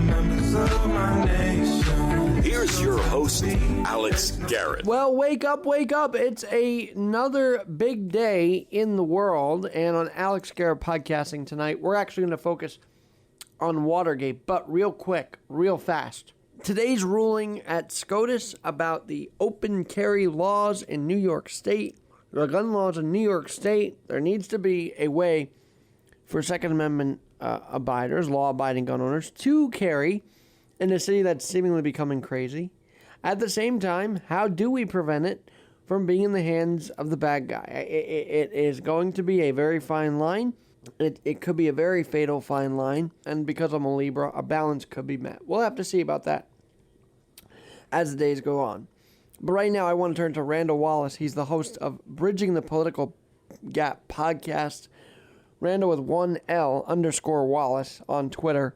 members of my nation. Here's your host, Alex Garrett. Well, wake up, wake up. It's another big day in the world. And on Alex Garrett Podcasting tonight, we're actually going to focus on Watergate, but real quick, real fast. Today's ruling at SCOTUS about the open carry laws in New York State, the gun laws in New York State. There needs to be a way for Second Amendment abiders, law-abiding gun owners, to carry in a city that's seemingly becoming crazy. At the same time, how do we prevent it from being in the hands of the bad guy? It is going to be a very fine line. It could be a very fatal fine line, and because I'm a Libra, a balance could be met. We'll have to see about that as the days go on. But right now, I want to turn to Randal Wallace. He's the host of Bridging the Political Gap podcast. Randal with 1L_Wallace on Twitter.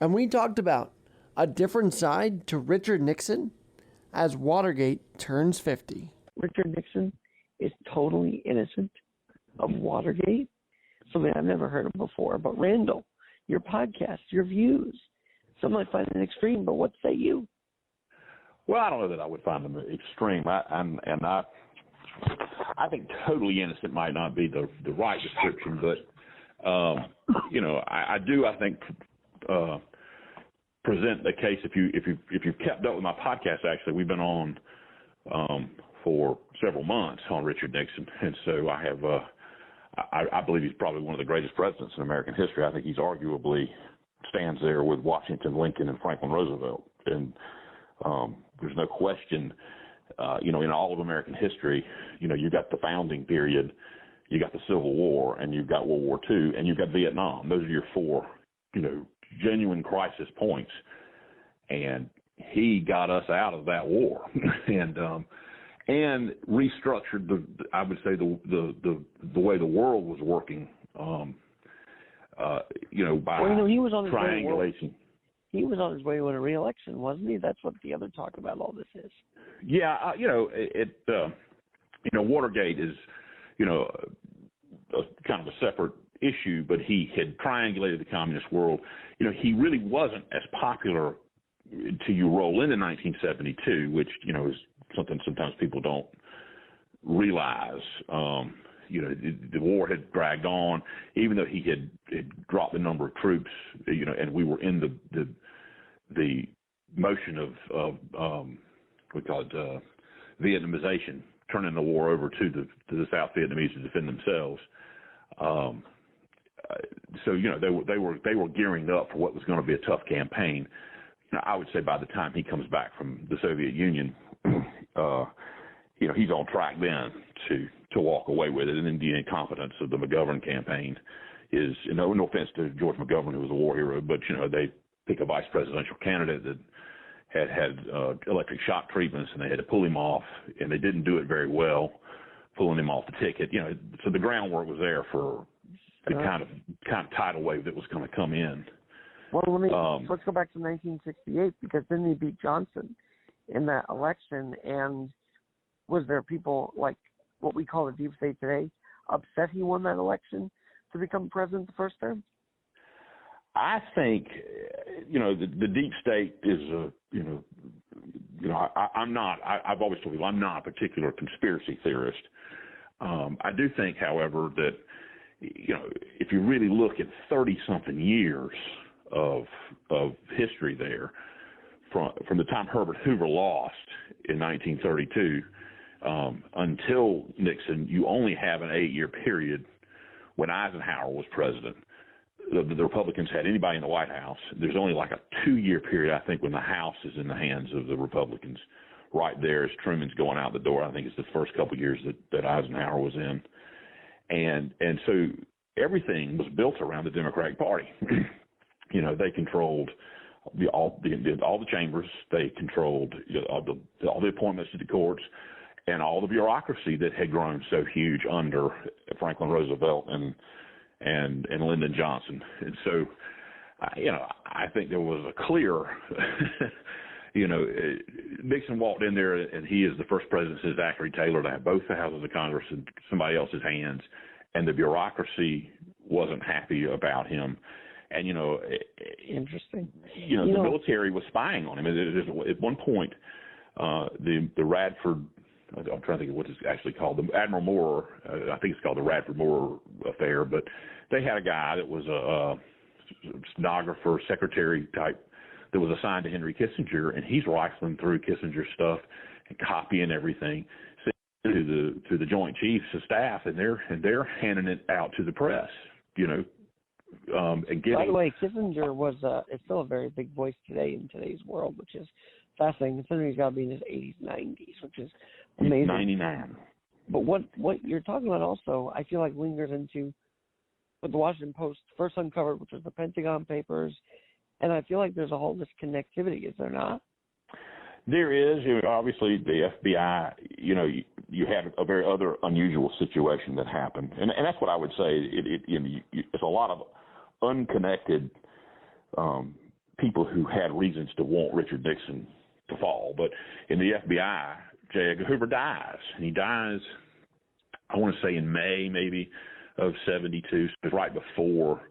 And we talked about a different side to Richard Nixon as Watergate turns 50. Richard Nixon is totally innocent of Watergate. Something I've never heard of before. But Randal, your podcast, your views, some might find it extreme, but what say you? Well, I don't know that I would find them extreme. I think totally innocent might not be the right description, but I think present the case. If you've kept up with my podcast, actually, we've been on for several months on Richard Nixon, and so I have. I believe he's probably one of the greatest presidents in American history. I think he's arguably stands there with Washington, Lincoln, and Franklin Roosevelt. And there's no question, in all of American history, you got the founding period, you got the Civil War, and you've got World War II, and you've got Vietnam. Those are your four, genuine crisis points. And he got us out of that war. and restructured the way the world was working, by he was on his triangulation. He was on his way to a re-election, wasn't he? That's what the other talk about all this is. Yeah, Watergate is, kind of a separate issue, but he had triangulated the communist world. He really wasn't as popular till you roll into 1972, which, is something sometimes people don't realize. The war had dragged on, even though he had dropped the number of troops, and we were in the motion of we call it Vietnamization, turning the war over to the South Vietnamese to defend themselves. So they were gearing up for what was going to be a tough campaign. I would say by the time he comes back from the Soviet Union, he's on track then to walk away with it. And then the incompetence of the McGovern campaign is, no offense to George McGovern, who was a war hero, but, they pick a vice presidential candidate that had electric shock treatments, and they had to pull him off, and they didn't do it very well, pulling him off the ticket. So the groundwork was there for the kind of tidal wave that was going to come in. Well, let's go back to 1968, because then he beat Johnson in that election, and was there people like what we call the deep state today upset he won that election to become president the first term? I think, the deep state is, I've always told people I'm not a particular conspiracy theorist. I do think, however, that, if you really look at 30-something years of history there, from the time Herbert Hoover lost in 1932 until Nixon, you only have an 8-year period when Eisenhower was president. The Republicans had anybody in the White House. There's only like a 2-year period, I think, when the House is in the hands of the Republicans. Right there as Truman's going out the door. I think it's the first couple of years that Eisenhower was in. And so everything was built around the Democratic Party. They controlled all the chambers. They controlled all the appointments to the courts, and all the bureaucracy that had grown so huge under Franklin Roosevelt and Lyndon Johnson. And so, I think there was a clear, Nixon walked in there, and he is the first president since Zachary Taylor to have both the houses of Congress in somebody else's hands, and the bureaucracy wasn't happy about him. And, interesting. the military was spying on him. At one point, the Radford, I'm trying to think of what it's actually called, the Admiral Moore, I think it's called the Radford Moore affair, but they had a guy that was a stenographer, secretary type, that was assigned to Henry Kissinger, and he's rifling through Kissinger's stuff and copying everything to the Joint Chiefs of Staff, and they're handing it out to the press, and getting. By the way, Kissinger is still a very big voice today in today's world, which is fascinating. Considering he's got to be in his 80s, 90s, which is amazing. 99. But what you're talking about also, I feel like lingers into what the Washington Post first uncovered, which was the Pentagon Papers, and I feel like there's a whole disconnectivity, is there not? There is. Obviously, the FBI, you had a very other unusual situation that happened. And that's what I would say. It's a lot of unconnected people who had reasons to want Richard Nixon to fall. But in the FBI, J. Edgar Hoover dies. And he dies, I want to say in May maybe of 72, so right before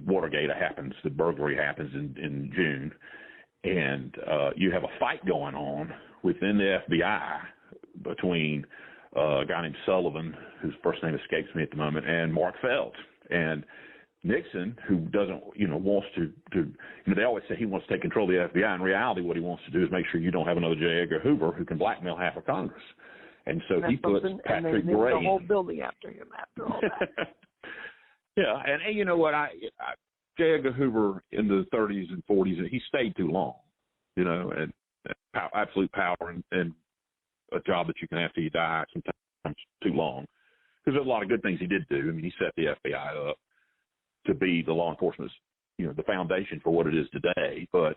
Watergate happens. The burglary happens in June. And you have a fight going on within the FBI between a guy named Sullivan, whose first name escapes me at the moment, and Mark Felt. And Nixon, who doesn't, wants to they always say he wants to take control of the FBI. In reality, what he wants to do is make sure you don't have another J. Edgar Hoover who can blackmail half of Congress. And so he puts Patrick Gray. And they the whole building after him after all that. Yeah, and you know what? J. Edgar Hoover in the 30s and 40s, he stayed too long, and absolute power and a job that you can have till you die, sometimes too long. Because there's a lot of good things he did do. I mean, he set the FBI up to be the law enforcement's, the foundation for what it is today. But,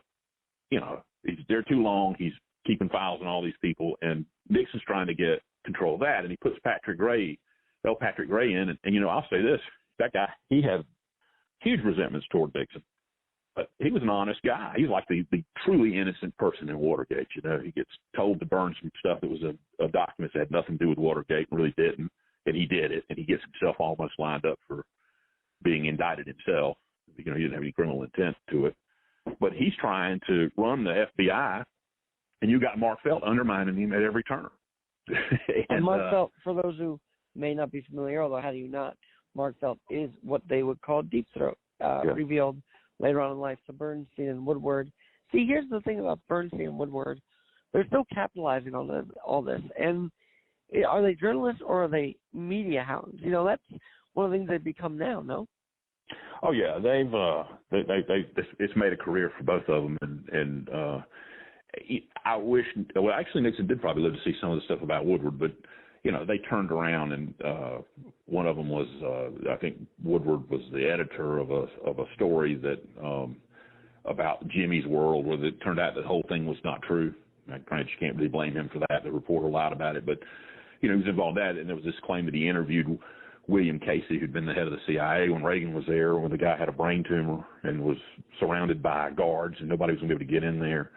he's there too long. He's keeping files on all these people, and Nixon's trying to get control of that. And he puts Patrick Gray in, and I'll say this, that guy, he had huge resentments toward Nixon, but he was an honest guy. He's like the truly innocent person in Watergate. He gets told to burn some stuff that was a document that had nothing to do with Watergate and really didn't, and he did it, and he gets himself almost lined up for being indicted himself. He didn't have any criminal intent to it, but he's trying to run the FBI, and you got Mark Felt undermining him at every turn. and Mark Felt, for those who may not be familiar, although how do you not? Mark Felt is what they would call deep throat, revealed later on in life to Bernstein and Woodward. See, here's the thing about Bernstein and Woodward. They're still capitalizing on all this. And are they journalists or are they media hounds? That's one of the things they've become now, no? Oh, yeah. It's made a career for both of them. And I wish – well, actually, Nixon did probably live to see some of the stuff about Woodward, but – they turned around, and one of them was, I think Woodward was the editor of a story that about Jimmy's World, where it turned out the whole thing was not true. Granted, you can't really blame him for that. The reporter lied about it, but he was involved in that. And there was this claim that he interviewed William Casey, who'd been the head of the CIA when Reagan was there, when the guy had a brain tumor and was surrounded by guards, and nobody was going to be able to get in there.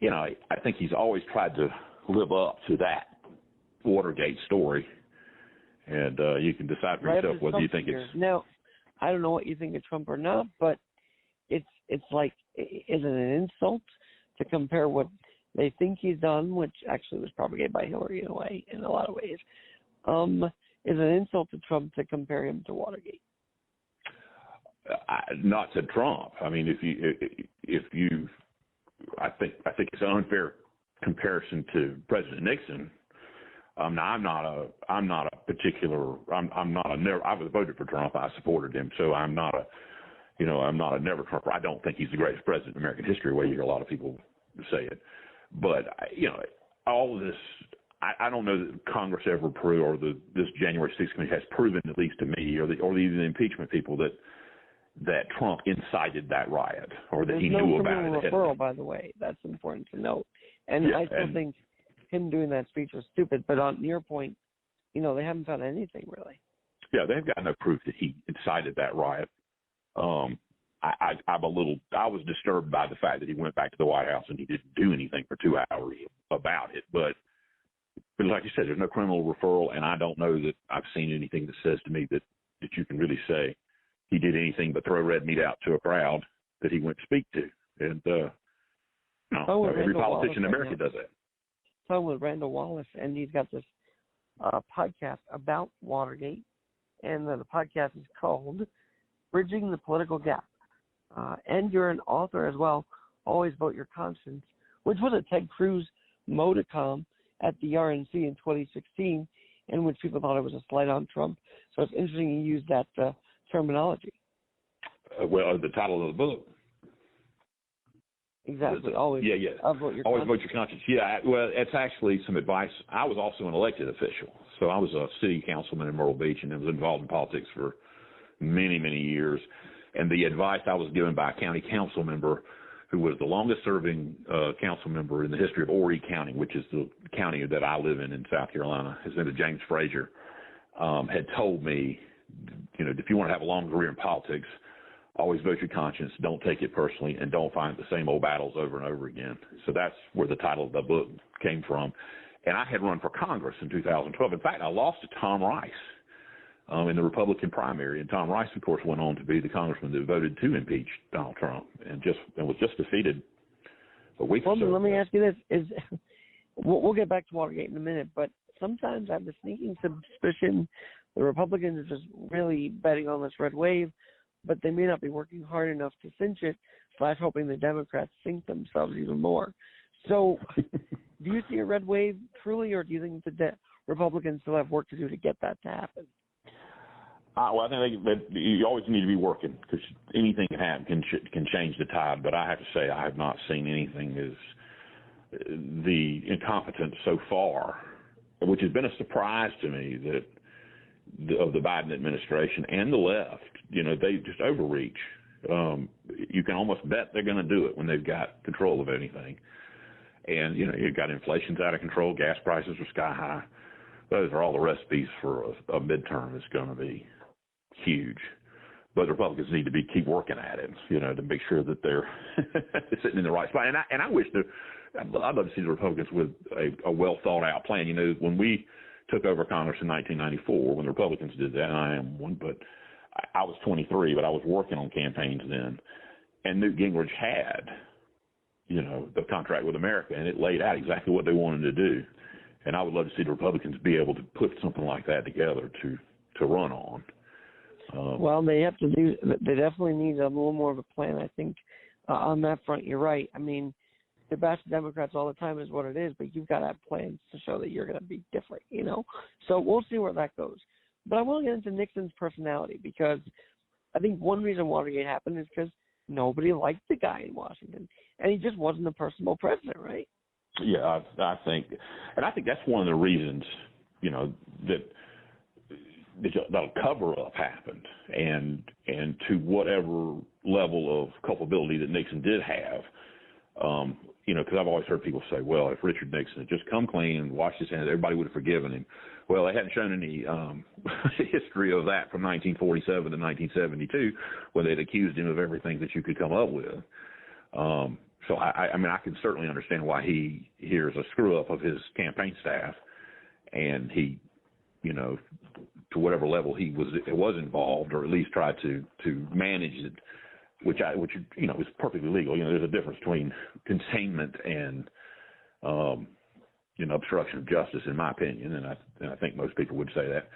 I think he's always tried to live up to that Watergate story, and you can decide for yourself whether you think it's. Now, I don't know what you think of Trump or not, but it's like, is it an insult to compare what they think he's done, which actually was propagated by Hillary in a lot of ways? Is it an insult to Trump to compare him to Watergate? Not to Trump. I mean, if you, I think it's an unfair comparison to President Nixon. Now, I'm not a particular. I was voted for Trump. I supported him, so I'm not a never Trumper. I don't think he's the greatest president in American history. Where you hear a lot of people say it, but all of this. I don't know that Congress ever proved, or this January 6th committee has proven, at least to me, or even the impeachment people, that Trump incited that riot, or that he knew about it. There's no criminal referral, by the way. That's important to note. And I still think him doing that speech was stupid. But on your point, they haven't found anything really. Yeah, they've got no proof that he incited that riot. I was disturbed by the fact that he went back to the White House and he didn't do anything for 2 hours about it. But like you said, there's no criminal referral, and I don't know that I've seen anything that says to me that you can really say he did anything but throw red meat out to a crowd. that he went to speak to. And every politician in America does that. So with Randal Wallace, and he's got this podcast about Watergate, and the podcast is called Bridging the Political Gap. And you're an author as well, Always Vote Your Conscience, which was a Ted Cruz modicum at the RNC in 2016, in which people thought it was a slight on Trump. So it's interesting you use that terminology. The title of the book. Exactly. Always. Yeah. Vote your Always conscience. vote your conscience. Yeah. Well, it's actually some advice. I was also an elected official, so I was a city councilman in Myrtle Beach, and I was involved in politics for many, many years. And the advice I was given by a county council member, who was the longest-serving council member in the history of Horry County, which is the county that I live in South Carolina. His name is James Frazier. Had told me, if you want to have a long career in politics, always vote your conscience, don't take it personally, and don't find the same old battles over and over again. So that's where the title of the book came from. And I had run for Congress in 2012. In fact, I lost to Tom Rice in the Republican primary. And Tom Rice, of course, went on to be the congressman that voted to impeach Donald Trump and was just defeated a week or so Let me ago. ask you this. We'll get back to Watergate in a minute, but sometimes I have the sneaking suspicion the Republicans are just really betting on this red wave, but they may not be working hard enough to cinch it, / hoping the Democrats sink themselves even more. So do you see a red wave truly, or do you think the Republicans still have work to do to get that to happen? Well, I think that you always need to be working, because anything can happen, can change the tide. But I have to say, I have not seen anything as the incompetence so far, which has been a surprise to me of the Biden administration and the left. They just overreach. You can almost bet they're going to do it when they've got control of anything. And, you've got inflation's out of control. Gas prices are sky high. Those are all the recipes for a midterm that's going to be huge. But the Republicans need to keep working at it, to make sure that they're sitting in the right spot. And I wish I'd love to see the Republicans with a well thought out plan. When we took over Congress in 1994, when the Republicans did that, and I am one, but I was 23, but I was working on campaigns then, and Newt Gingrich had, the contract with America, and it laid out exactly what they wanted to do. And I would love to see the Republicans be able to put something like that together to run on. Well, they definitely need a little more of a plan, I think, on that front. You're right. I mean, they bash Democrats all the time is what it is, but you've got to have plans to show that you're going to be different, So we'll see where that goes. But I want to get into Nixon's personality, because I think one reason Watergate happened is because nobody liked the guy in Washington, and he just wasn't a personable president, right? Yeah, I think that's one of the reasons, that a cover-up happened, and to whatever level of culpability that Nixon did have, because I've always heard people say, well, if Richard Nixon had just come clean and washed his hands, everybody would have forgiven him. Well, they hadn't shown any history of that from 1947 to 1972, when they'd accused him of everything that you could come up with. So I mean, I can certainly understand why he hears a screw up of his campaign staff, and he, to whatever level he was involved, or at least tried to manage it, which is perfectly legal. There's a difference between containment and obstruction of justice, in my opinion, and I think most people would say that.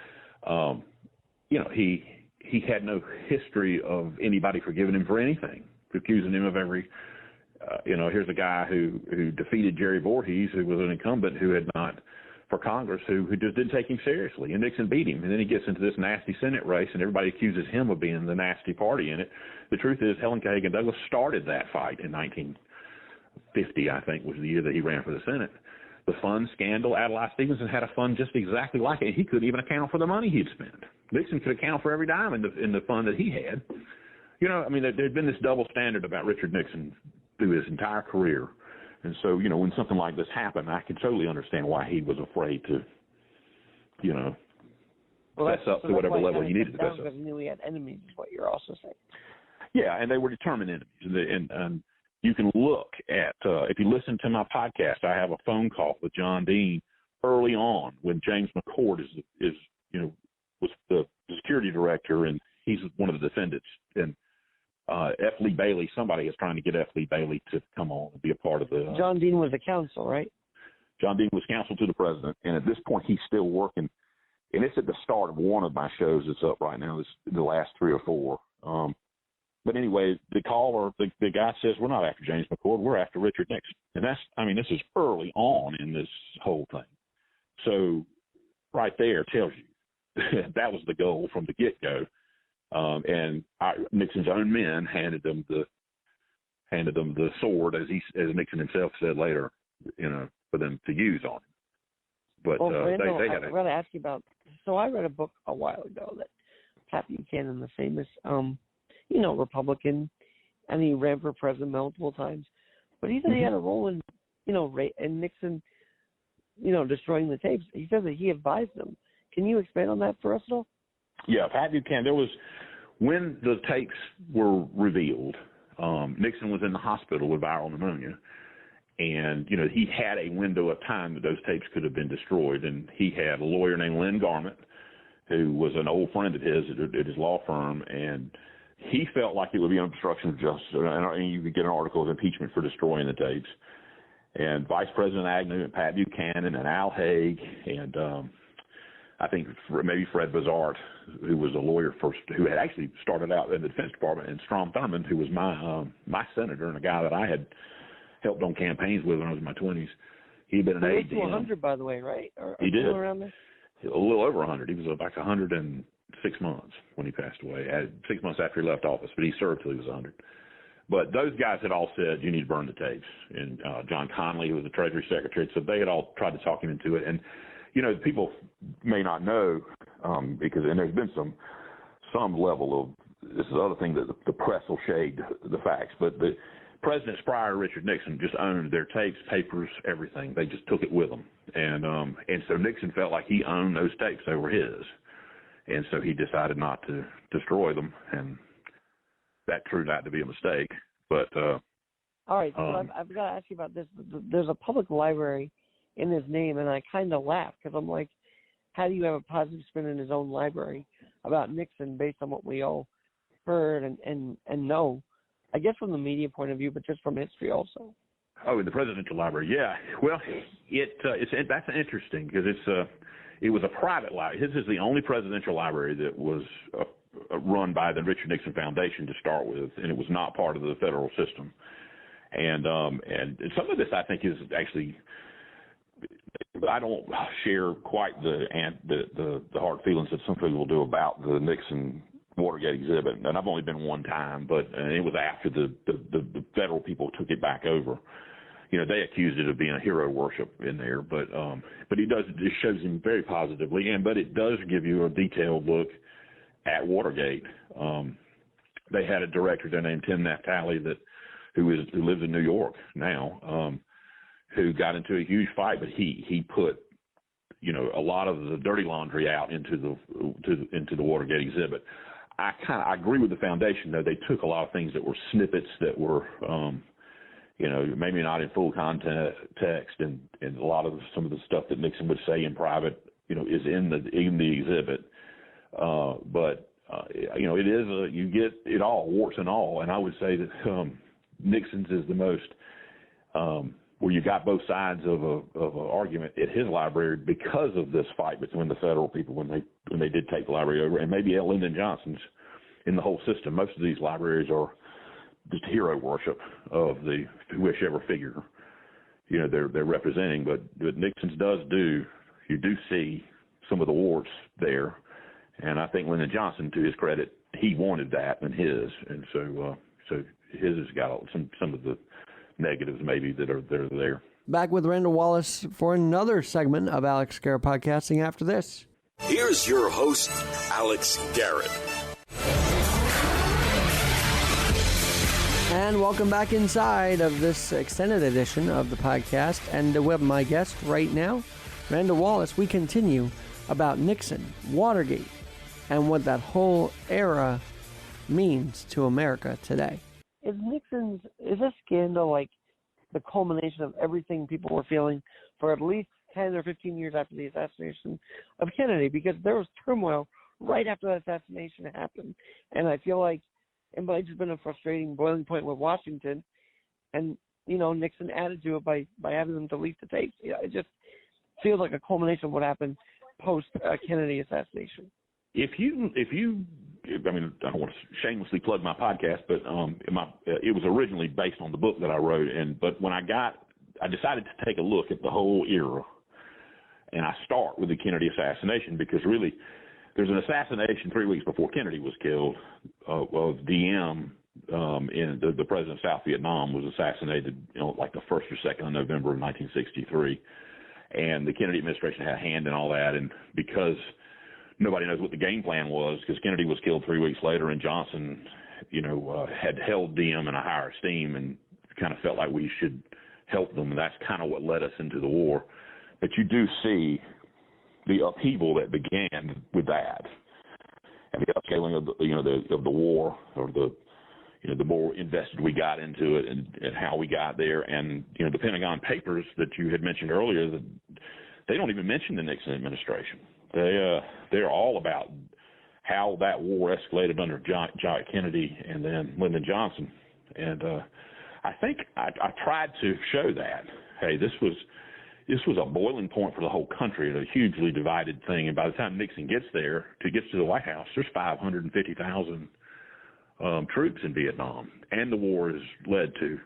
He had no history of anybody forgiving him for anything, accusing him of every. Here's a guy who defeated Jerry Voorhees, who was an incumbent who had not for Congress, who just didn't take him seriously, and Nixon beat him. And then he gets into this nasty Senate race, and everybody accuses him of being the nasty party in it. The truth is, Helen Kagan Douglas started that fight in 1950, I think, was the year that he ran for the Senate. The fund scandal, Adlai Stevenson had a fund just exactly like it. He couldn't even account for the money he'd spent. Nixon could account for every dime in the fund that he had. There'd been this double standard about Richard Nixon through his entire career. And so, when something like this happened, I can totally understand why he was afraid to, fess up to whatever level he needed to fess up. Because he knew he had enemies, is what you're also saying. Yeah, and they were determined enemies. And you can look at, if you listen to my podcast, I have a phone call with John Dean early on when James McCord was the security director, and he's one of the defendants. And F. Lee Bailey, somebody is trying to get F. Lee Bailey to come on and be a part of the. John Dean was the counsel, right? John Dean was counsel to the president, and at this point, he's still working. And it's at the start of one of my shows that's up right now. It's the last 3 or 4. But anyway, the caller, the guy says, we're not after James McCord, we're after Richard Nixon. And this is early on in this whole thing. So right there tells you that was the goal from the get-go. And Nixon's own men handed them the sword, as Nixon himself said later, for them to use on him. But Randal, they had I got to ask you about. So I read a book a while ago that Pat Buchanan, the famous, Republican, and he ran for president multiple times. But he said he had a role in, in Nixon, destroying the tapes. He said that he advised them. Can you expand on that for us at all? Yeah, Pat Buchanan. There was, when the tapes were revealed, Nixon was in the hospital with viral pneumonia. And, he had a window of time that those tapes could have been destroyed. And he had a lawyer named Len Garment, who was an old friend of his at his law firm. And he felt like it would be an obstruction of justice. And you could get an article of impeachment for destroying the tapes. And Vice President Agnew and Pat Buchanan and Al Haig and I think maybe Fred Bazart, who was a lawyer first, who had actually started out in the Defense Department, and Strom Thurmond, who was my senator and a guy that I had helped on campaigns with when I was in my 20s. He'd been an aide to 100, by the way, right? He did. Around there? A little over 100. He was like 106 months when he passed away, 6 months after he left office, but he served till he was 100. But those guys had all said, you need to burn the tapes. And John Connolly, who was the Treasury Secretary, so they had all tried to talk him into it. And, people may not know, and there's been some level of, this is the other thing that the press will shade the facts, but the presidents prior to Richard Nixon just owned their tapes, papers, everything. They just took it with them. And so Nixon felt like he owned those tapes. They were his. And so he decided not to destroy them. And that turned out to be a mistake. But all right, so I've got to ask you about this. There's a public library in his name, and I kind of laugh because I'm like, how do you have a positive spin in his own library about Nixon based on what we all heard and know? I guess from the media point of view, but just from history also. Oh, in the presidential library, yeah. Well, that's interesting because it was a private library. This is the only presidential library that was run by the Richard Nixon Foundation to start with, and it was not part of the federal system. And some of this I think is actually, I don't share quite the hard feelings that some people do about the Nixon Watergate exhibit, and I've only been one time, but it was after the federal people took it back over. They accused it of being a hero worship in there, but it shows him very positively, but it does give you a detailed look at Watergate. They had a director there named Tim Naftali who lives in New York now, who got into a huge fight, but he put a lot of the dirty laundry out into the Watergate exhibit. I agree with the foundation, though. They took a lot of things that were snippets that were, maybe not in full context, and a lot of some of the stuff that Nixon would say in private, is in the exhibit. But it is you get it all, warts and all, and I would say that Nixon's is the most where you got both sides of an argument at his library because of this fight between the federal people when they did take the library over, and maybe at Lyndon Johnson's in the whole system. Most of these libraries are just hero worship of the whichever figure they're representing, but Nixon's you do see some of the warts there, and I think Lyndon Johnson, to his credit, he wanted that in his, and so his has got some of the negatives maybe that are there. Back with Randal Wallace for another segment of Alex Garrett Podcasting after this. Here's your host, Alex Garrett. And welcome back inside of this extended edition of the podcast. And we have my guest right now, Randal Wallace. We continue about Nixon, Watergate, and what that whole era means to America today. Is this scandal like the culmination of everything people were feeling for at least 10 or 15 years after the assassination of Kennedy? Because there was turmoil right after that assassination happened. And I feel like but it's just been a frustrating boiling point with Washington, and Nixon added to it by having them delete the tapes. It just feels like a culmination of what happened post Kennedy assassination. If you, I mean, I don't want to shamelessly plug my podcast, but it was originally based on the book that I wrote, but when I decided to take a look at the whole era, and I start with the Kennedy assassination because really, there's an assassination 3 weeks before Kennedy was killed of Diem. The president of South Vietnam was assassinated, like the 1st or 2nd of November of 1963, and the Kennedy administration had a hand in all that, and because nobody knows what the game plan was, because Kennedy was killed 3 weeks later, and Johnson, had held Diem in a higher esteem and kind of felt like we should help them, and that's kind of what led us into the war. But you do see the upheaval that began with that, and the upscaling of the war, or the more invested we got into it, and how we got there. And the Pentagon Papers that you had mentioned earlier, that they don't even mention the Nixon administration. They're all about how that war escalated under John F. Kennedy and then Lyndon Johnson. And I think I tried to show that, hey, this was a boiling point for the whole country, a hugely divided thing. And by the time Nixon gets to the White House, there's 550,000 troops in Vietnam, and the war has led to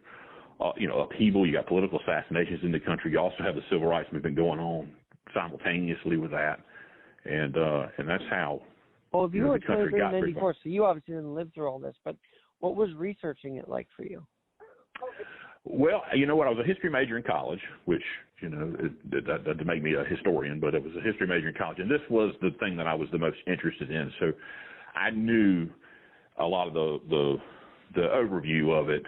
upheaval. You got political assassinations in the country. You also have the civil rights movement going on simultaneously with that, and that's how. Well, if you were the country got 94, so you obviously didn't live through all this, but what was researching it like for you? Well, I was a history major in college, which that doesn't make me a historian, but it was a history major in college, and this was the thing that I was the most interested in. So I knew a lot of the overview of it,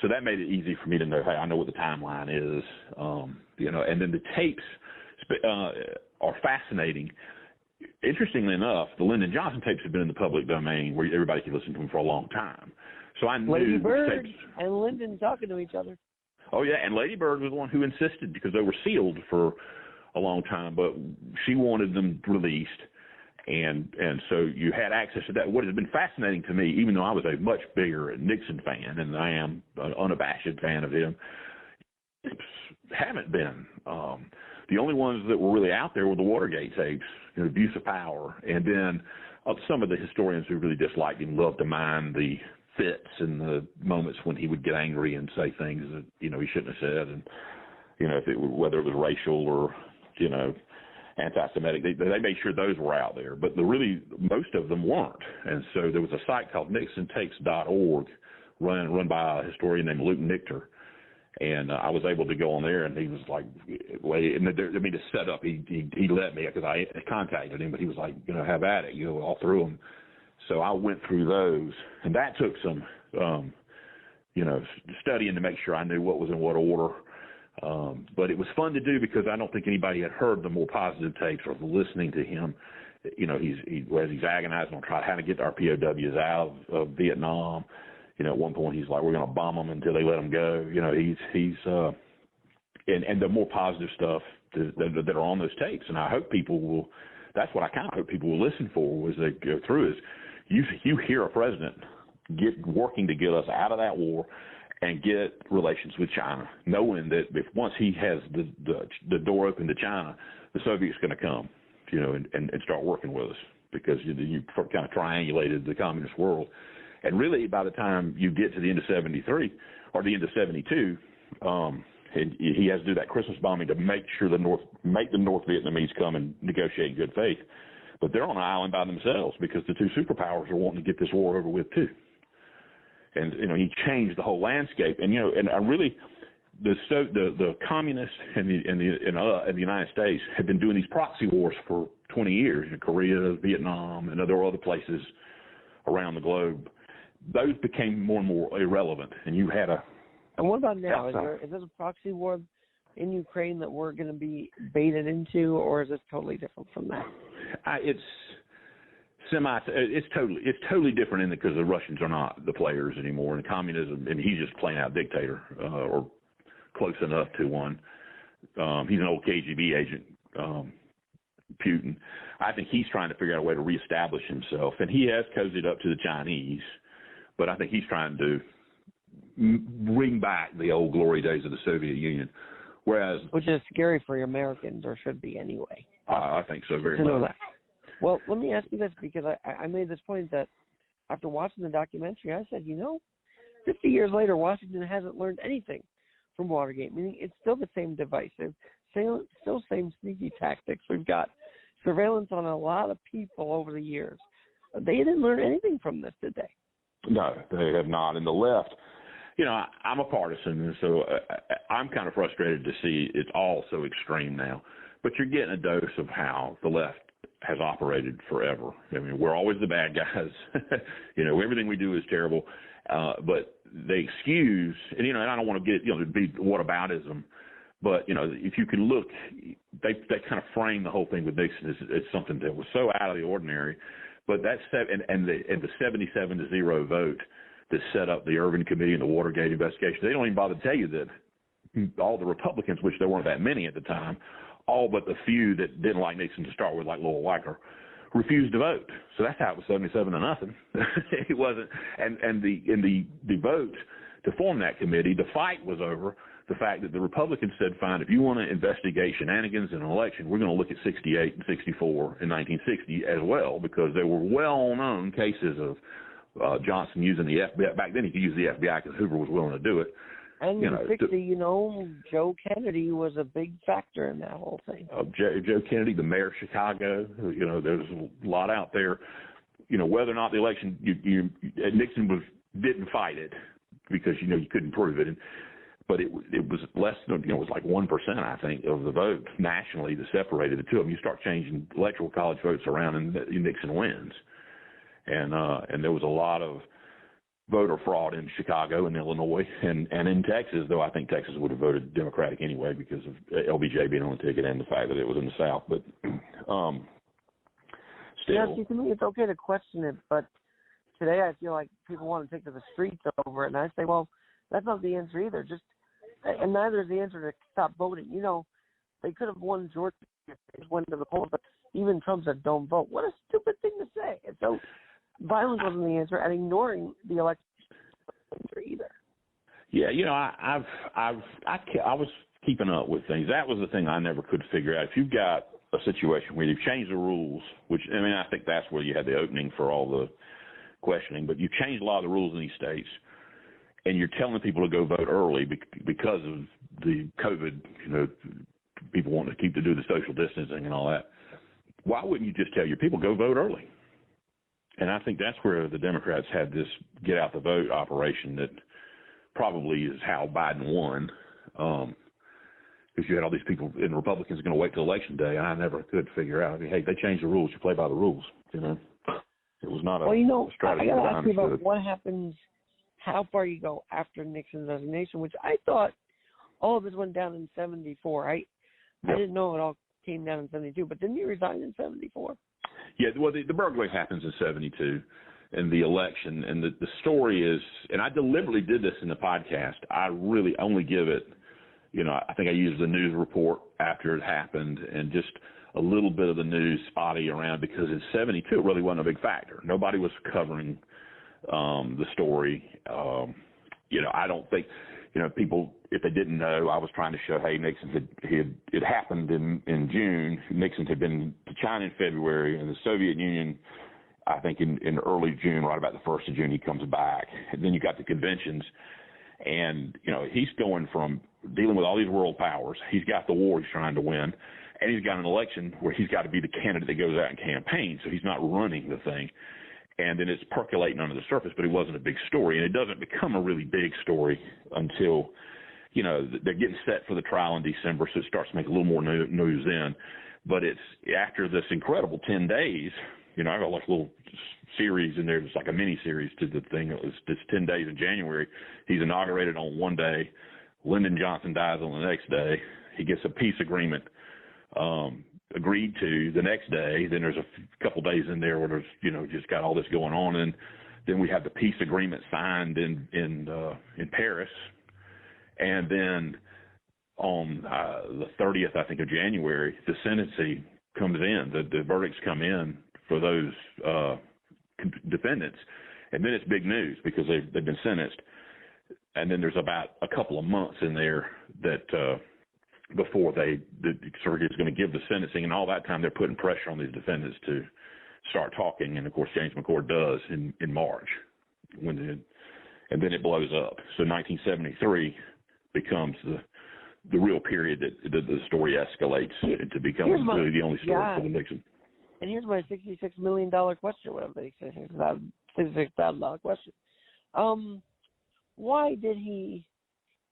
so that made it easy for me to know, hey, I know what the timeline is, and then the tapes are fascinating. Interestingly enough, the Lyndon Johnson tapes have been in the public domain where everybody can listen to them for a long time. So I knew Lady Bird tapes, and Lyndon talking to each other. Oh yeah, and Lady Bird was the one who insisted, because they were sealed for a long time, but she wanted them released. And so you had access to that. What has been fascinating to me, even though I was a much bigger Nixon fan, and I am an unabashed fan of him, haven't been. The only ones that were really out there were the Watergate tapes, abuse of power. And then some of the historians who really disliked him loved to mine the fits and the moments when he would get angry and say things that, he shouldn't have said. And, whether it was racial or, anti-Semitic, they made sure those were out there, but most of them weren't. And so there was a site called NixonTapes.org run by a historian named Luke Nichter, and I was able to go on there, and he was like, to set up, he let me, because I contacted him, but he was like, have at it, all through them. So I went through those, and that took some, studying to make sure I knew what was in what order. But it was fun to do because I don't think anybody had heard the more positive tapes or listening to him. He's agonizing on trying how to get our POWs out of Vietnam. At one point he's like, we're going to bomb them until they let them go. And the more positive stuff that are on those tapes. And I hope people will, that's what I kind of hope people will listen for, was they go through is you hear a president working to get us out of that war and get relations with China, knowing that if once he has the door open to China, the Soviets going to come, and start working with us, because you kind of triangulated the communist world. And really, by the time you get to the end of 73 or the end of 72, he has to do that Christmas bombing to make sure the North Vietnamese come and negotiate in good faith. But they're on an island by themselves because the two superpowers are wanting to get this war over with too. And he changed the whole landscape. And and I really, the communists in the United States have been doing these proxy wars for 20 years in Korea, Vietnam, and other places around the globe. Those became more and more irrelevant, and you had a. And what about now? Is there a proxy war in Ukraine that we're going to be baited into, or is this totally different from that? It's totally different in because the Russians are not the players anymore, and communism, and he's just plain out dictator, or close enough to one. He's an old KGB agent, Putin. I think he's trying to figure out a way to reestablish himself, and he has cozied up to the Chinese, But I think he's trying to bring back the old glory days of the Soviet Union. Whereas, which is scary for Americans, or should be anyway. I think so very to know much. that. Well, let me ask you this, because I made this point that after watching the documentary, I said, 50 years later, Washington hasn't learned anything from Watergate, meaning it's still the same divisive, still same sneaky tactics. We've got surveillance on a lot of people over the years. They didn't learn anything from this, did they? No, they have not. And the left, I'm a partisan, and so I'm kind of frustrated to see it's all so extreme now. But you're getting a dose of how the left has operated forever. I mean, we're always the bad guys. Everything we do is terrible. But they excuse, and I don't want to get, to be whataboutism, but if you can look, they kind of frame the whole thing with Nixon as something that was so out of the ordinary. But that's and the 77-0 vote that set up the Irving Committee and the Watergate investigation. They don't even bother to tell you that all the Republicans, which there weren't that many at the time, all but the few that didn't like Nixon to start with, like Lowell Weicker, refused to vote. So that's how it was 77-0. It wasn't, and the vote to form that committee, the fight was over the fact that the Republicans said, fine, if you want to investigate shenanigans in an election, we're going to look at 68 and 64 in 1960 as well, because there were well-known cases of Johnson using the FBI. Back then he could use the FBI because Hoover was willing to do it. And in 60, Joe Kennedy was a big factor in that whole thing. Joe Kennedy, the mayor of Chicago, there's a lot out there. Whether or not the election, Nixon didn't fight it because, you couldn't prove it. But it was less than, it was like 1%, I think, of the vote nationally that separated the two of them. You start changing electoral college votes around and Nixon wins. And there was a lot of voter fraud in Chicago and Illinois and in Texas, though I think Texas would have voted Democratic anyway because of LBJ being on the ticket and the fact that it was in the South. But still. Yeah, see, to me, it's okay to question it, but today I feel like people want to take to the streets over it, and I say, well, that's not the answer either. And neither is the answer to stop voting. They could have won Georgia if they went to the polls, but even Trump said, don't vote. What a stupid thing to say. And so violence wasn't the answer, and ignoring the election wasn't the answer either. Yeah, I was keeping up with things. That was the thing I never could figure out. If you've got a situation where you've changed the rules, which, I think that's where you had the opening for all the questioning, but you've changed a lot of the rules in these states, and you're telling people to go vote early because of the COVID, people wanting to do the social distancing and all that. Why wouldn't you just tell your people, go vote early? And I think that's where the Democrats had this get out the vote operation that probably is how Biden won. Because you had all these people, and Republicans are going to wait till Election Day. I never could figure out. Hey, they changed the rules. You play by the rules. It was not a strategy. I got to ask you about what happens, how far you go after Nixon's resignation, which I thought all of this went down in 74. I didn't know it all came down in 72, but didn't he resign in 74? Yeah, well, the burglary happens in 72, and the election, and the story is, and I deliberately did this in the podcast. I really only give it, I think I used the news report after it happened and just a little bit of the news spotty around, because in 72 it really wasn't a big factor. Nobody was covering the story. I don't think, people, if they didn't know, I was trying to show, hey, Nixon it happened in June. Nixon had been to China in February, and the Soviet Union, I think in early June, right about the 1st of June, he comes back. And then you got the conventions, and, he's going from dealing with all these world powers. He's got the war he's trying to win, and he's got an election where he's got to be the candidate that goes out and campaigns, so he's not running the thing. And then it's percolating under the surface, but it wasn't a big story. And it doesn't become a really big story until, they're getting set for the trial in December, so it starts to make a little more news then. But it's after this incredible 10 days, I got like a little series in there. It's like a mini series to the thing. It was just 10 days in January. He's inaugurated on one day. Lyndon Johnson dies on the next day. He gets a peace agreement agreed to the next day. Then there's a couple days in there where there's, just got all this going on. And then we have the peace agreement signed in Paris. And then on the 30th, I think, of January, the sentencing comes in. The verdicts come in for those defendants. And then it's big news because they've been sentenced. And then there's about a couple of months in there that before the circuit is going to give the sentencing, and all that time they're putting pressure on these defendants to start talking. And of course, James McCord does in March, and then it blows up. So 1973 becomes the real period that the story escalates to become really the only story for the Nixon. And here's my $66 million question, whatever they say, $66,000 question. Why did he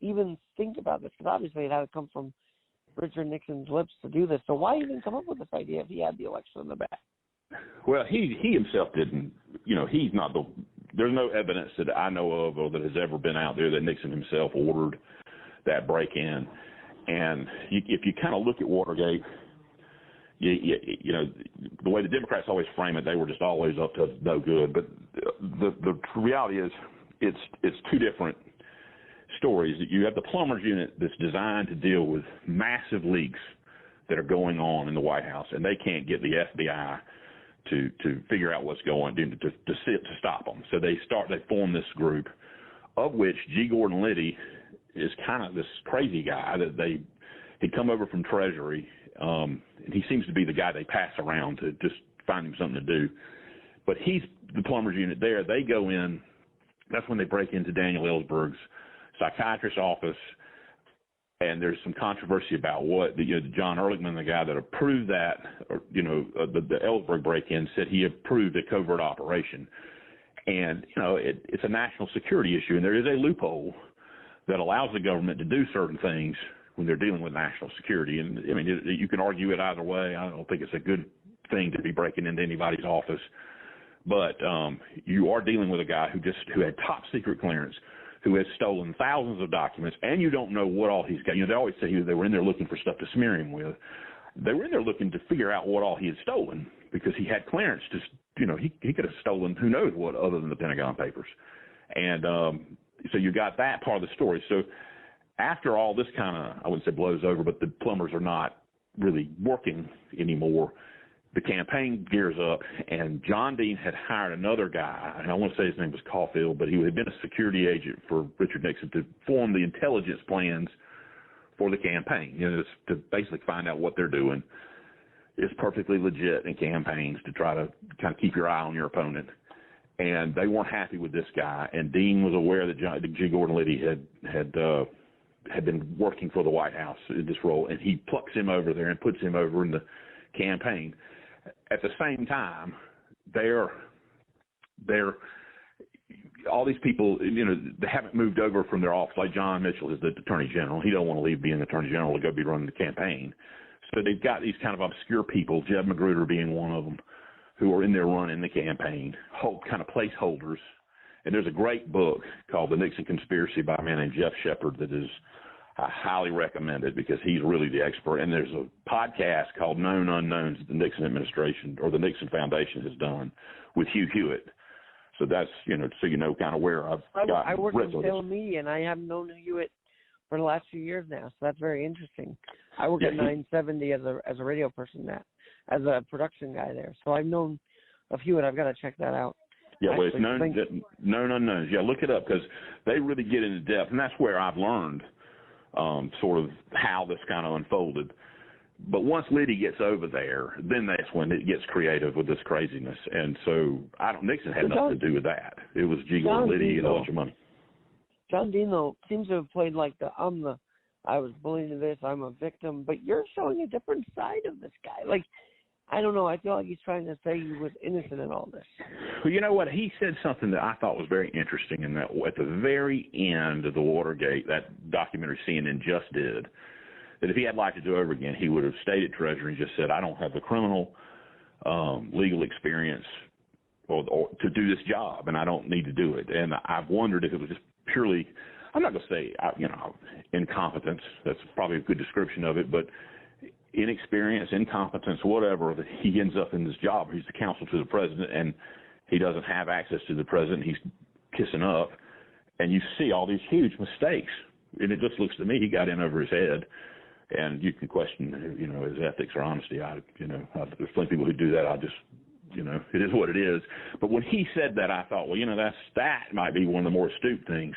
even think about this? Because obviously it had to come from Richard Nixon's lips to do this. So why even come up with this idea if he had the election in the back? Well, he himself didn't. He's not the. There's no evidence that I know of or that has ever been out there that Nixon himself ordered that break-in. And if you kind of look at Watergate, the way the Democrats always frame it, they were just always up to no good. But the reality is, it's two different stories. You have the plumbers unit that's designed to deal with massive leaks that are going on in the White House, and they can't get the FBI to figure out what's going on, to stop them. So they form this group, of which G. Gordon Liddy is kind of this crazy guy that he'd come over from Treasury, and he seems to be the guy they pass around to just find him something to do. But he's the plumbers unit there. They go in. That's when they break into Daniel Ellsberg's psychiatrist's office, and there's some controversy about what John Ehrlichman, the guy that approved that, or the Ellsberg break-in, said he approved a covert operation, and it's a national security issue, and there is a loophole that allows the government to do certain things when they're dealing with national security. And I mean, you can argue it either way. I don't think it's a good thing to be breaking into anybody's office, but you are dealing with a guy who had top secret clearance, who has stolen thousands of documents, and you don't know what all he's got. They always say they were in there looking for stuff to smear him with. They were in there looking to figure out what all he had stolen, because he had clearance to, he could have stolen who knows what other than the Pentagon Papers. And so you got that part of the story. So after all this kind of, I wouldn't say blows over, but the plumbers are not really working anymore, the campaign gears up, and John Dean had hired another guy, and I want to say his name was Caulfield, but he had been a security agent for Richard Nixon to form the intelligence plans for the campaign, to basically find out what they're doing. It's perfectly legit in campaigns to try to kind of keep your eye on your opponent. And they weren't happy with this guy, and Dean was aware that G. Gordon Liddy had been working for the White House in this role, and he plucks him over there and puts him over in the campaign. At the same time, they're all these people, they haven't moved over from their office. Like John Mitchell is the Attorney General. He don't want to leave being the Attorney General to go be running the campaign. So they've got these kind of obscure people, Jeb Magruder being one of them, who are in there running the campaign, kind of placeholders. And there's a great book called The Nixon Conspiracy by a man named Jeff Shepard that is I highly recommend it, because he's really the expert. And there's a podcast called Known Unknowns that the Nixon administration or the Nixon Foundation has done with Hugh Hewitt. So that's, so kind of where I've got. I work in Salem Media, and I have known Hewitt for the last few years now. So that's very interesting. I work at 970 as a radio person now, as a production guy there. So I've known of Hewitt. I've got to check that out. Yeah, well, it's known unknowns. Yeah, look it up, because they really get into depth, and that's where I've learned sort of how this kind of unfolded. But once Liddy gets over there, then that's when it gets creative with this craziness. And so Nixon had nothing to do with that. It was G. Gordon Liddy and a bunch of money. John Dean, though, seems to have played like I was bullied into this, I'm a victim. But you're showing a different side of this guy. Like, I don't know. I feel like he's trying to say he was innocent in all this. Well, you know what? He said something that I thought was very interesting in that at the very end of the Watergate, that documentary CNN just did, that if he had life to do over again, he would have stayed at Treasury and just said, I don't have the criminal legal experience or to do this job, and I don't need to do it. And I've wondered if it was just purely, I'm not going to say, incompetence. That's probably a good description of it, but inexperience, incompetence, whatever, that he ends up in this job. He's the counsel to the president, and he doesn't have access to the president. He's kissing up, and you see all these huge mistakes. And it just looks to me he got in over his head. And you can question, his ethics or honesty. There's plenty of people who do that. it is what it is. But when he said that, I thought, well, that might be one of the more astute things,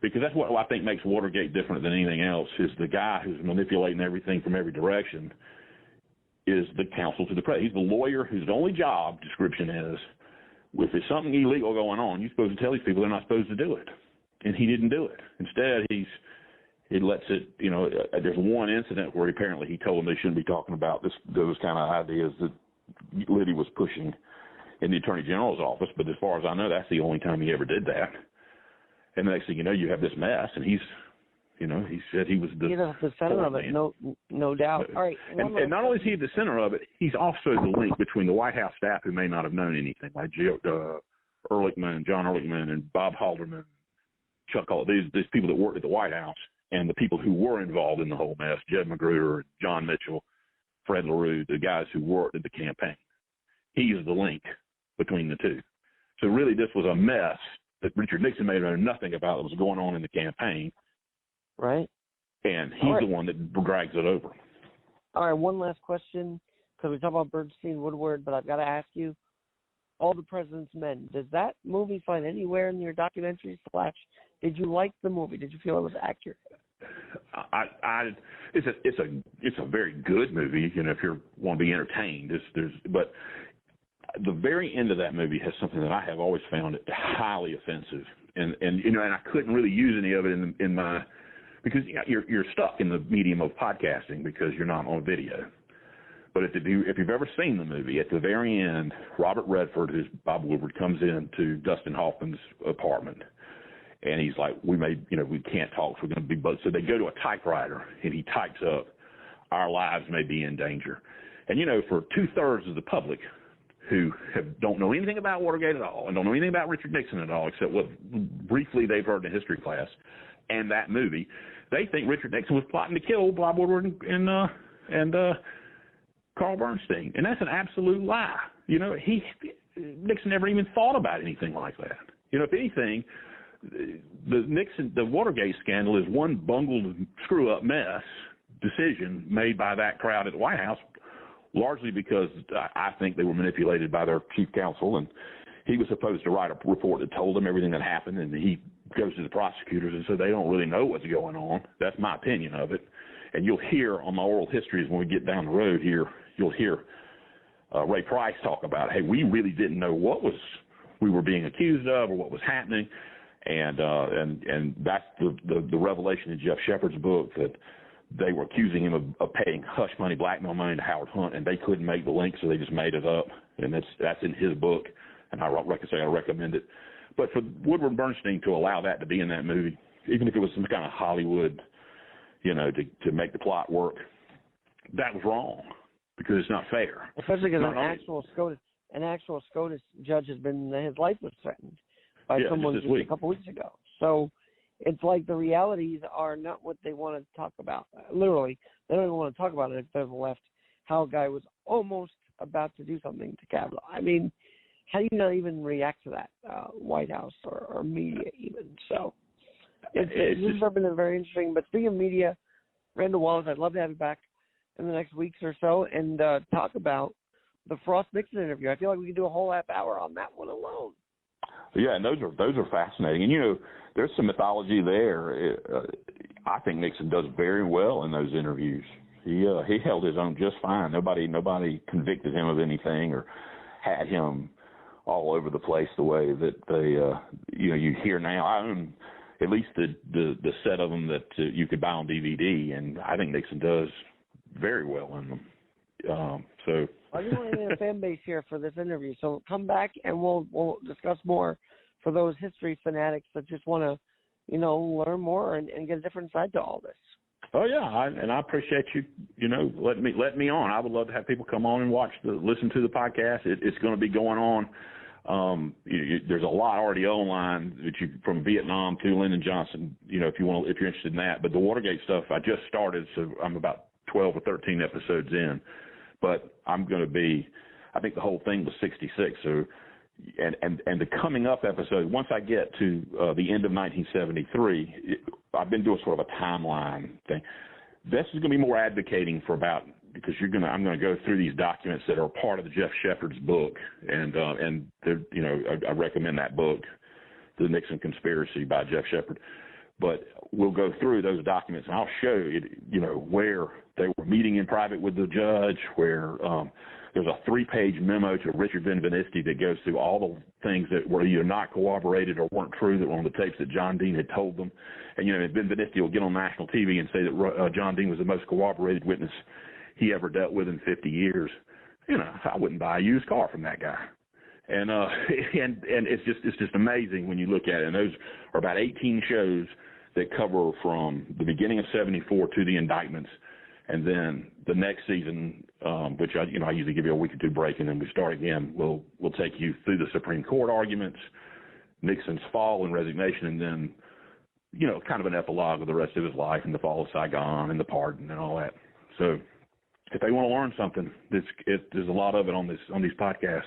because that's what I think makes Watergate different than anything else, is the guy who's manipulating everything from every direction is the counsel to the president. He's the lawyer whose only job description is, if there's something illegal going on, you're supposed to tell these people they're not supposed to do it. And he didn't do it. Instead, he lets it, there's one incident where apparently he told them they shouldn't be talking about those kind of ideas that Liddy was pushing in the Attorney General's office. But as far as I know, that's the only time he ever did that. And the next thing you know, you have this mess, and he said he was the center of it, no doubt. All right. And not only is he at the center of it, he's also the link between the White House staff who may not have known anything, like John Ehrlichman and Bob Haldeman, Chuck Hall, these people that worked at the White House, and the people who were involved in the whole mess, Jed Magruder, John Mitchell, Fred LaRue, the guys who worked at the campaign. He is the link between the two. So really this was a mess that Richard Nixon may have known nothing about that was going on in the campaign. Right. And he's the one that drags it over. All right, one last question, because we talk about Bernstein, Woodward, but I've got to ask you, All the President's Men, does that movie find anywhere in your documentary / did you like the movie? Did you feel it was accurate? It's a very good movie, if you want to be entertained. But the very end of that movie has something that I have always found highly offensive, and I couldn't really use any of it in my, because you're stuck in the medium of podcasting because you're not on video. But if you've ever seen the movie, at the very end, Robert Redford, who's Bob Woodward, comes into Dustin Hoffman's apartment, and he's like, we can't talk, so we're going to be both. So they go to a typewriter, and he types up, our lives may be in danger. And, for 2/3 of the public who don't know anything about Watergate at all and don't know anything about Richard Nixon at all, except what briefly they've heard in a history class and that movie, they think Richard Nixon was plotting to kill Bob Woodward and Carl Bernstein. And that's an absolute lie. Nixon never even thought about anything like that. If anything, the Watergate scandal is one bungled, screw-up mess decision made by that crowd at the White House, largely because I think they were manipulated by their chief counsel, and he was supposed to write a report that told them everything that happened, and he goes to the prosecutors, and so they don't really know what's going on. That's my opinion of it. And you'll hear on my oral histories when we get down the road here, you'll hear Ray Price talk about, hey, we really didn't know what we were being accused of or what was happening. And that's the revelation in Jeff Shepard's book, that they were accusing him of paying hush money, blackmail money to Howard Hunt, and they couldn't make the link, so they just made it up. And that's in his book, and I recommend it. But for Woodward and Bernstein to allow that to be in that movie, even if it was some kind of Hollywood, to make the plot work, that was wrong, because it's not fair. Especially because an actual SCOTUS judge has been, his life was threatened by someone just a couple weeks ago. So it's like the realities are not what they want to talk about. Literally, they don't even want to talk about it if they're the left, how a guy was almost about to do something to Kavanaugh. I mean, how do you not even react to that, White House or media even? So this has been very interesting. But speaking of media, Randal Wallace, I'd love to have you back in the next weeks or so and talk about the Frost-Nixon interview. I feel like we could do a whole half hour on that one alone. Yeah, and those are fascinating. And, there's some mythology there. I think Nixon does very well in those interviews. He held his own just fine. Nobody convicted him of anything or had him all over the place the way that they, you hear now. I own at least the set of them that you could buy on DVD, and I think Nixon does very well in them. I just want to get a fan base here for this interview, so come back and we'll discuss more for those history fanatics that just want to, learn more and get a different side to all this. Oh yeah, I appreciate you, letting me on. I would love to have people come on and listen to the podcast. It's going to be going on. There's a lot already online from Vietnam to Lyndon Johnson. If you're interested in that. But the Watergate stuff I just started, so I'm about 12 or 13 episodes in. But I'm going to be, I think the whole thing was 66. So, and the coming up episode, once I get to the end of 1973, I've been doing sort of a timeline thing. This is going to be more advocating for about, because I'm gonna go through these documents that are part of the Jeff Shepard's book, and I recommend that book, The Nixon Conspiracy by Jeff Shepard. But we'll go through those documents, and I'll show you, where they were meeting in private with the judge, where there's a 3-page memo to Richard Benvenisti that goes through all the things that were either not corroborated or weren't true that were on the tapes that John Dean had told them. And, Benvenisti will get on national TV and say that John Dean was the most corroborated witness he ever dealt with in 50 years. I wouldn't buy a used car from that guy. And it's just amazing when you look at it. And those are about 18 shows that cover from the beginning of 74 to the indictments. And then the next season, which I usually give you a week or two break, and then we start again. We'll take you through the Supreme Court arguments, Nixon's fall and resignation, and then kind of an epilogue of the rest of his life and the fall of Saigon and the pardon and all that. So if they want to learn something, there's a lot of it on these podcasts.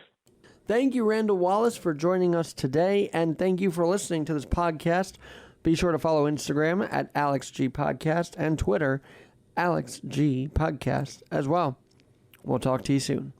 Thank you, Randal Wallace, for joining us today, and thank you for listening to this podcast. Be sure to follow Instagram at AlexG Podcast and Twitter, AlexG Podcast as well. We'll talk to you soon.